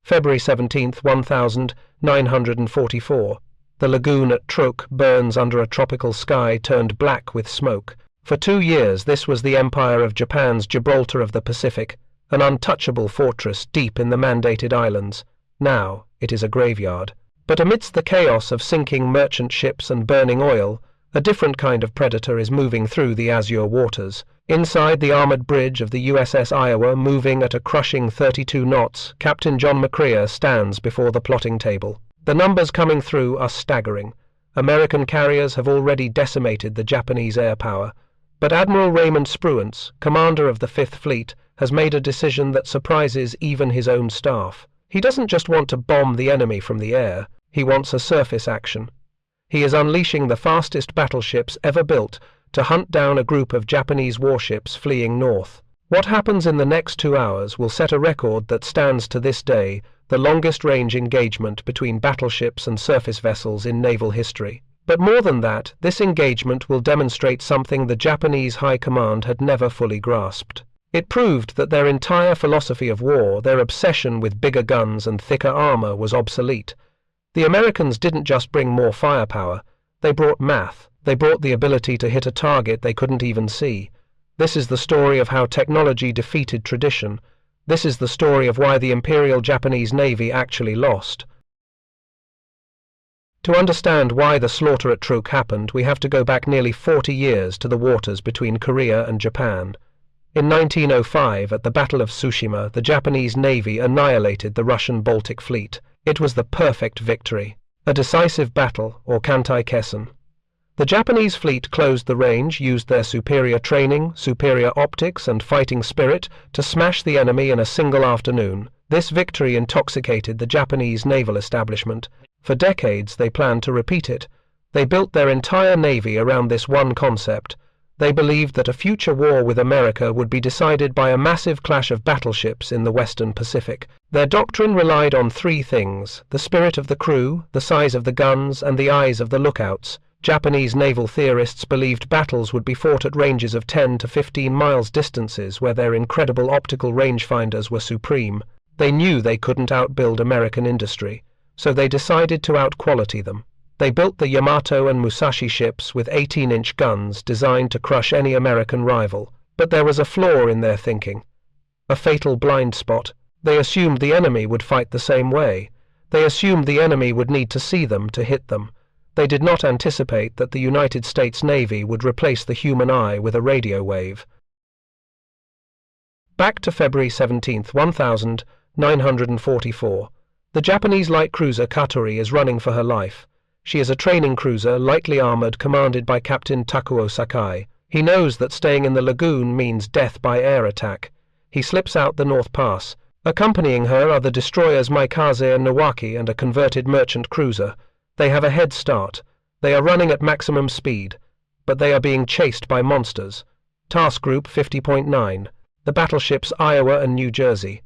February 17th, 1944. The lagoon at Truk burns under a tropical sky turned black with smoke. For 2 years this was the Empire of Japan's Gibraltar of the Pacific, an untouchable fortress deep in the mandated islands. Now it is a graveyard. But amidst the chaos of sinking merchant ships and burning oil, a different kind of predator is moving through the azure waters. Inside the armored bridge of the USS Iowa, moving at a crushing 32 knots, Captain John McCrea stands before the plotting table. The numbers coming through are staggering. American carriers have already decimated the Japanese air power. But Admiral Raymond Spruance, commander of the Fifth Fleet, has made a decision that surprises even his own staff. He doesn't just want to bomb the enemy from the air, he wants a surface action. He is unleashing the fastest battleships ever built to hunt down a group of Japanese warships fleeing north. What happens in the next 2 hours will set a record that stands to this day, the longest-range engagement between battleships and surface vessels in naval history. But more than that, this engagement will demonstrate something the Japanese High Command had never fully grasped. It proved that their entire philosophy of war, their obsession with bigger guns and thicker armor, was obsolete. The Americans didn't just bring more firepower, they brought math. They brought the ability to hit a target they couldn't even see. This is the story of how technology defeated tradition. This is the story of why the Imperial Japanese Navy actually lost. To understand why the slaughter at Truk happened, we have to go back nearly 40 years to the waters between Korea and Japan. In 1905, at the Battle of Tsushima, the Japanese Navy annihilated the Russian Baltic Fleet. It was the perfect victory. A decisive battle, or Kantai Kessen. The Japanese fleet closed the range, used their superior training, superior optics, and fighting spirit to smash the enemy in a single afternoon. This victory intoxicated the Japanese naval establishment. For decades they planned to repeat it. They built their entire navy around this one concept. They believed that a future war with America would be decided by a massive clash of battleships in the Western Pacific. Their doctrine relied on 3 things: the spirit of the crew, the size of the guns, and the eyes of the lookouts. Japanese naval theorists believed battles would be fought at ranges of 10 to 15 miles distances where their incredible optical rangefinders were supreme. They knew they couldn't outbuild American industry, so they decided to outquality them. They built the Yamato and Musashi ships with 18-inch guns designed to crush any American rival. But there was a flaw in their thinking, a fatal blind spot. They assumed the enemy would fight the same way. They assumed the enemy would need to see them to hit them. They did not anticipate that the United States Navy would replace the human eye with a radio wave. Back to February 17, 1944. The Japanese light cruiser Katori is running for her life. She is a training cruiser, lightly armored, commanded by Captain Takuo Sakai. He knows that staying in the lagoon means death by air attack. He slips out the North Pass. Accompanying her are the destroyers Maikaze and Nawaki and a converted merchant cruiser. They have a head start. They are running at maximum speed, but they are being chased by monsters. Task Group 50.9, the battleships Iowa and New Jersey.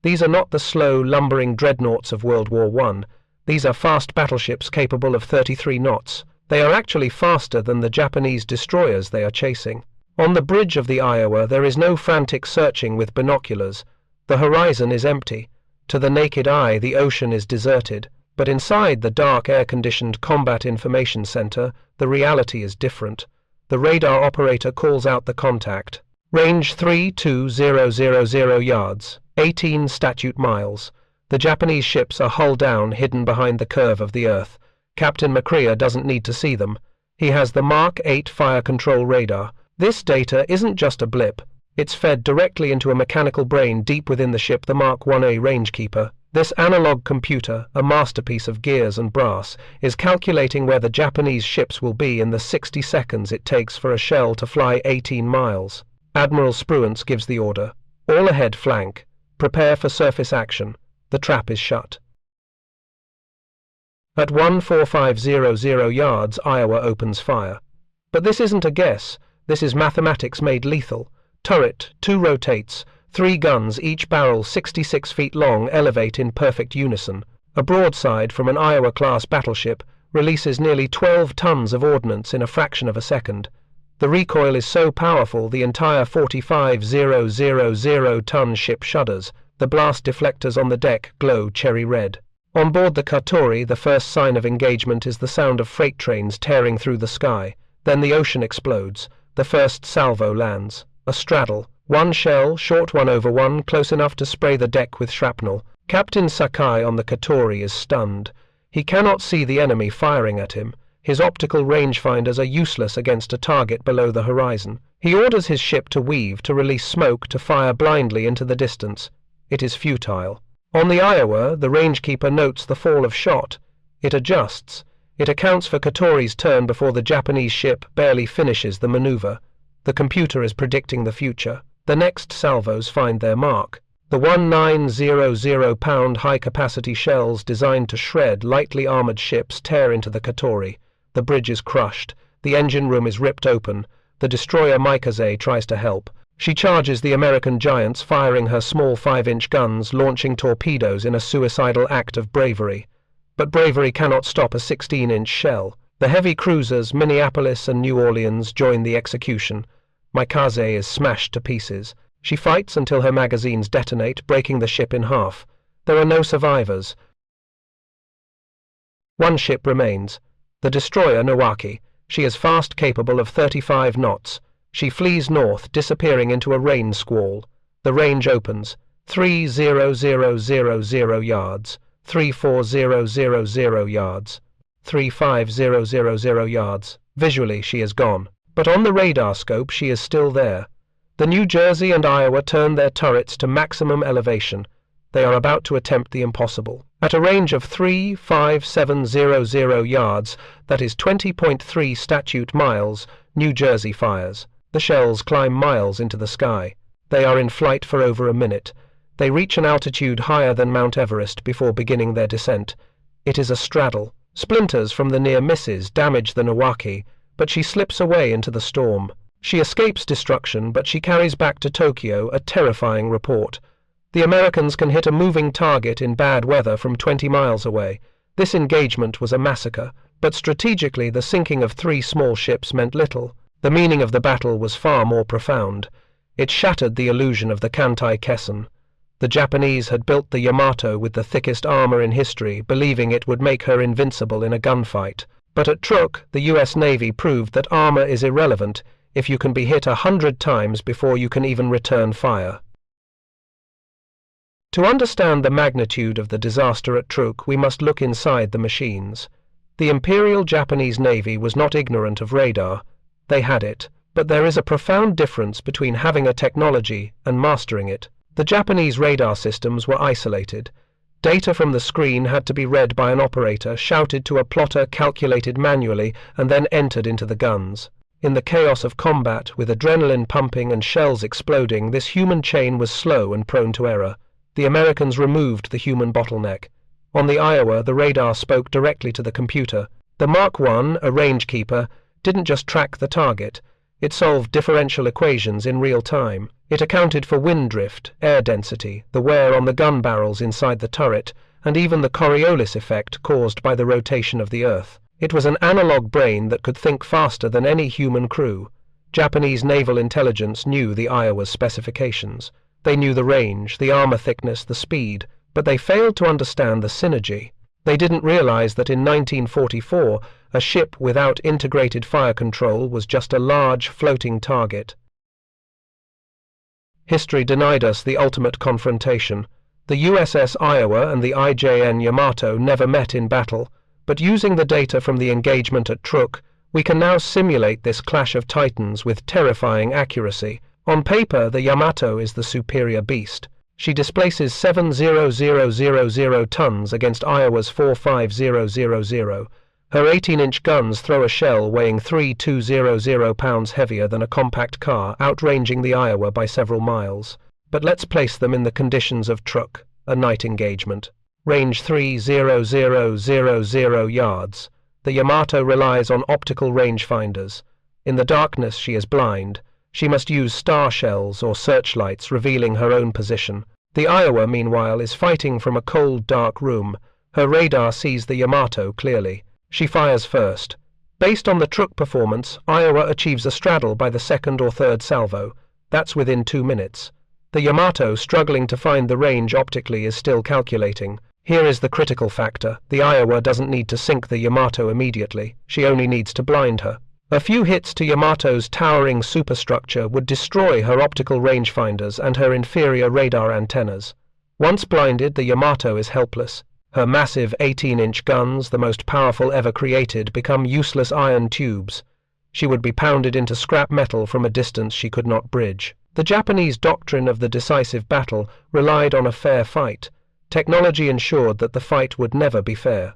These are not the slow, lumbering dreadnoughts of World War I. These are fast battleships capable of 33 knots. They are actually faster than the Japanese destroyers they are chasing. On the bridge of the Iowa there is no frantic searching with binoculars. The horizon is empty. To the naked eye the ocean is deserted. But inside the dark air-conditioned Combat Information Center, the reality is different. The radar operator calls out the contact. Range 32000 yards, 18 statute miles. The Japanese ships are hull down, hidden behind the curve of the Earth. Captain McCrea doesn't need to see them. He has the Mark 8 fire control radar. This data isn't just a blip. It's fed directly into a mechanical brain deep within the ship, the Mark 1A Rangekeeper. This analog computer, a masterpiece of gears and brass, is calculating where the Japanese ships will be in the 60 seconds it takes for a shell to fly 18 miles. Admiral Spruance gives the order. All ahead flank. Prepare for surface action. The trap is shut. At 14500 yards, Iowa opens fire. But this isn't a guess. This is mathematics made lethal. Turret, 2 rotates. 3 guns, each barrel 66 feet long, elevate in perfect unison. A broadside from an Iowa-class battleship releases nearly 12 tons of ordnance in a fraction of a second. The recoil is so powerful the entire 45,000-ton ship shudders. The blast deflectors on the deck glow cherry red. On board the Katori, the first sign of engagement is the sound of freight trains tearing through the sky. Then the ocean explodes. The first salvo lands. A straddle. One shell, short 1/1, close enough to spray the deck with shrapnel. Captain Sakai on the Katori is stunned. He cannot see the enemy firing at him. His optical rangefinders are useless against a target below the horizon. He orders his ship to weave, to release smoke, to fire blindly into the distance. It is futile. On the Iowa, the rangekeeper notes the fall of shot. It adjusts. It accounts for Katori's turn before the Japanese ship barely finishes the maneuver. The computer is predicting the future. The next salvos find their mark. The 1900-pound high-capacity shells designed to shred lightly armored ships tear into the Katori. The bridge is crushed. The engine room is ripped open. The destroyer Mikaze tries to help. She charges the American giants, firing her small 5-inch guns, launching torpedoes in a suicidal act of bravery. But bravery cannot stop a 16-inch shell. The heavy cruisers Minneapolis and New Orleans join the execution. Mikaze is smashed to pieces. She fights until her magazines detonate, breaking the ship in half. There are no survivors. One ship remains. The destroyer Nowaki. She is fast, capable of 35 knots. She flees north, disappearing into a rain squall. The range opens. 30000 yards. 34000 yards. 35000 yards. Visually, she is gone. But on the radar scope, she is still there. The New Jersey and Iowa turn their turrets to maximum elevation. They are about to attempt the impossible. At a range of 35700 yards, that is 20.3 statute miles, New Jersey fires. The shells climb miles into the sky. They are in flight for over a minute. They reach an altitude higher than Mount Everest before beginning their descent. It is a straddle. Splinters from the near misses damage the Nowaki, but she slips away into the storm. She escapes destruction, but she carries back to Tokyo a terrifying report. The Americans can hit a moving target in bad weather from 20 miles away. This engagement was a massacre, but strategically the sinking of 3 small ships meant little. The meaning of the battle was far more profound. It shattered the illusion of the Kantai Kessen. The Japanese had built the Yamato with the thickest armor in history, believing it would make her invincible in a gunfight. But at Truk, the US Navy proved that armor is irrelevant if you can be hit 100 times before you can even return fire. To understand the magnitude of the disaster at Truk, we must look inside the machines. The Imperial Japanese Navy was not ignorant of radar. They had it, but there is a profound difference between having a technology and mastering it. The Japanese radar systems were isolated. Data from the screen had to be read by an operator, shouted to a plotter, calculated manually, and then entered into the guns. In the chaos of combat, with adrenaline pumping and shells exploding, this human chain was slow and prone to error. The Americans removed the human bottleneck. On the Iowa, the radar spoke directly to the computer. The Mark I, a rangekeeper, didn't just track the target. It solved differential equations in real time. It accounted for wind drift, air density, the wear on the gun barrels inside the turret, and even the Coriolis effect caused by the rotation of the Earth. It was an analog brain that could think faster than any human crew. Japanese naval intelligence knew the Iowa's specifications. They knew the range, the armor thickness, the speed, but they failed to understand the synergy. They didn't realize that in 1944, a ship without integrated fire control was just a large, floating target. History denied us the ultimate confrontation. The USS Iowa and the IJN Yamato never met in battle, but using the data from the engagement at Truk, we can now simulate this clash of titans with terrifying accuracy. On paper, the Yamato is the superior beast. She displaces 7,000 tons against Iowa's 4,5000. Her 18-inch guns throw a shell weighing 3,200 pounds heavier than a compact car, outranging the Iowa by several miles. But let's place them in the conditions of Truk, a night engagement. Range 3,000 yards. The Yamato relies on optical rangefinders. In the darkness, she is blind. She must use star shells or searchlights, revealing her own position. The Iowa, meanwhile, is fighting from a cold, dark room. Her radar sees the Yamato clearly. She fires first. Based on the Truk performance, Iowa achieves a straddle by the second or third salvo. That's within 2 minutes. The Yamato, struggling to find the range optically, is still calculating. Here is the critical factor. The Iowa doesn't need to sink the Yamato immediately. She only needs to blind her. A few hits to Yamato's towering superstructure would destroy her optical rangefinders and her inferior radar antennas. Once blinded, the Yamato is helpless. Her massive 18-inch guns, the most powerful ever created, become useless iron tubes. She would be pounded into scrap metal from a distance she could not bridge. The Japanese doctrine of the decisive battle relied on a fair fight. Technology ensured that the fight would never be fair.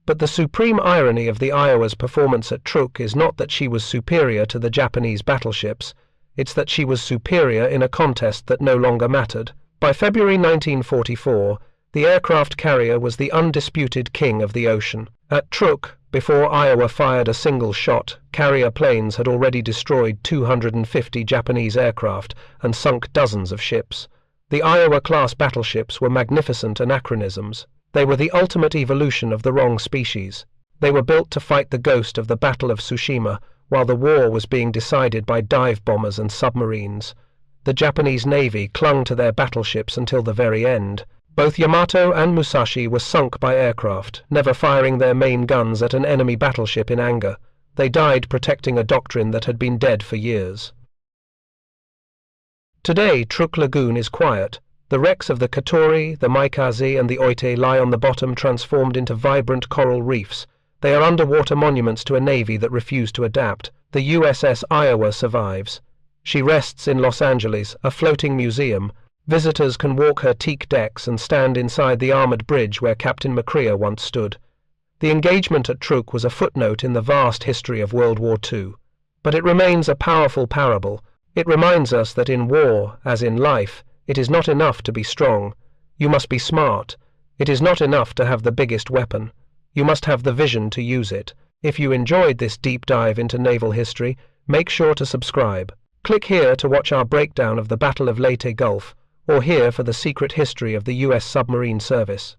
But the supreme irony of the Iowa's performance at Truk is not that she was superior to the Japanese battleships, it's that she was superior in a contest that no longer mattered. By February 1944, the aircraft carrier was the undisputed king of the ocean. At Truk, before Iowa fired a single shot, carrier planes had already destroyed 250 Japanese aircraft and sunk dozens of ships. The Iowa-class battleships were magnificent anachronisms. They were the ultimate evolution of the wrong species. They were built to fight the ghost of the Battle of Tsushima, while the war was being decided by dive bombers and submarines. The Japanese Navy clung to their battleships until the very end. Both Yamato and Musashi were sunk by aircraft, never firing their main guns at an enemy battleship in anger. They died protecting a doctrine that had been dead for years. Today, Truk Lagoon is quiet. The wrecks of the Katori, the Maikaze, and the Oite lie on the bottom, transformed into vibrant coral reefs. They are underwater monuments to a navy that refused to adapt. The USS Iowa survives. She rests in Los Angeles, a floating museum. Visitors can walk her teak decks and stand inside the armored bridge where Captain McCrea once stood. The engagement at Truk was a footnote in the vast history of World War II. But it remains a powerful parable. It reminds us that in war, as in life, it is not enough to be strong. You must be smart. It is not enough to have the biggest weapon. You must have the vision to use it. If you enjoyed this deep dive into naval history, make sure to subscribe. Click here to watch our breakdown of the Battle of Leyte Gulf, or here for the secret history of the U.S. submarine service.